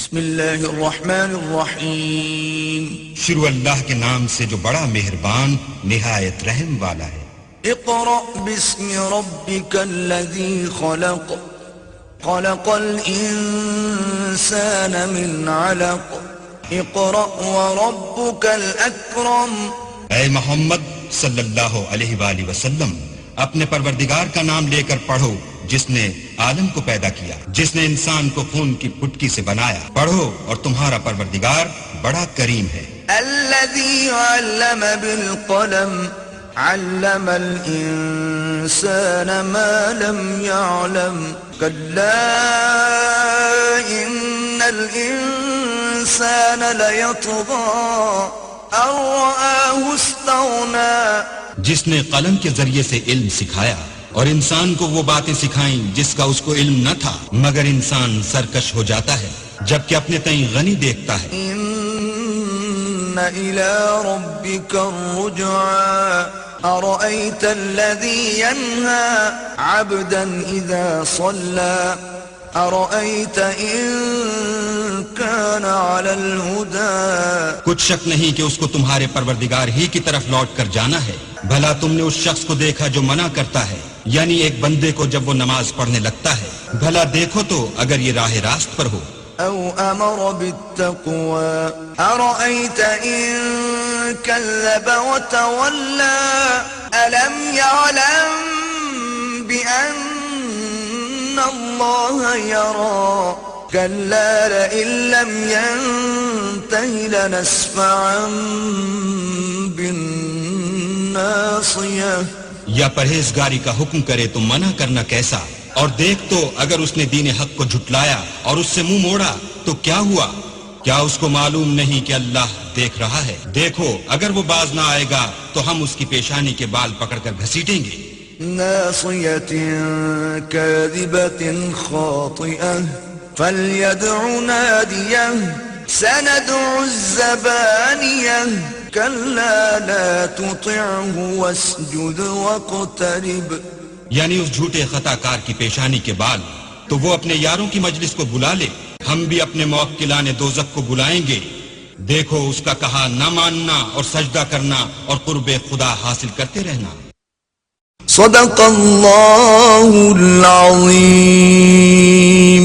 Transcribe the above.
بسم اللہ الرحمن الرحیم. شروع اللہ کے نام سے جو بڑا مہربان نہایت رحم والا ہے. اقرأ باسم ربک الذی خلق خلق الانسان من علق اقرأ وربک الاکرم. اے محمد صلی اللہ علیہ وآلہ وسلم اپنے پروردگار کا نام لے کر پڑھو جس نے عالم کو پیدا کیا، جس نے انسان کو خون کی پٹکی سے بنایا. پڑھو اور تمہارا پروردگار بڑا کریم ہے. الذي علم بالقلم علم الإنسان ما لم يعلم كلا إن الإنسان ليطغى أن رآه استغنى. جس نے قلم کے ذریعے سے علم سکھایا اور انسان کو وہ باتیں سکھائیں جس کا اس کو علم نہ تھا، مگر انسان سرکش ہو جاتا ہے جبکہ اپنے تئیں غنی دیکھتا ہے. إن إلى ربك الرجعى أرأيت الذي ينهى عبدا إذا صلى أرأيت إن كان على الهدى. کچھ شک نہیں کہ اس کو تمہارے پروردگار ہی کی طرف لوٹ کر جانا ہے. بھلا تم نے اس شخص کو دیکھا جو منع کرتا ہے، یعنی ایک بندے کو جب وہ نماز پڑھنے لگتا ہے. بھلا دیکھو تو اگر یہ راہ راست پر ہو. أو أمر بالتقوى أرأيت إن كذب وتولى ألم يعلم بأن الله يرى كلا لئن لم ينته لنسفعا بالناصية. یا پرہیزگاری کا حکم کرے تو منع کرنا کیسا؟ اور دیکھ تو اگر اس نے دین حق کو جھٹلایا اور اس سے منہ موڑا تو کیا ہوا؟ کیا اس کو معلوم نہیں کہ اللہ دیکھ رہا ہے؟ دیکھو اگر وہ باز نہ آئے گا تو ہم اس کی پیشانی کے بال پکڑ کر گھسیٹیں گے. ناصية كاذبة خاطئة فليدع ناديه سندع الزبانية كلا لا تطعه واسجد واقترب. یعنی اس جھوٹے خطا کار کی پیشانی کے بال تو وہ اپنے یاروں کی مجلس کو بلا لے، ہم بھی اپنے موکلان دوزخ کو بلائیں گے. دیکھو اس کا کہا نہ ماننا اور سجدہ کرنا اور قرب خدا حاصل کرتے رہنا. صدق اللہ العظیم.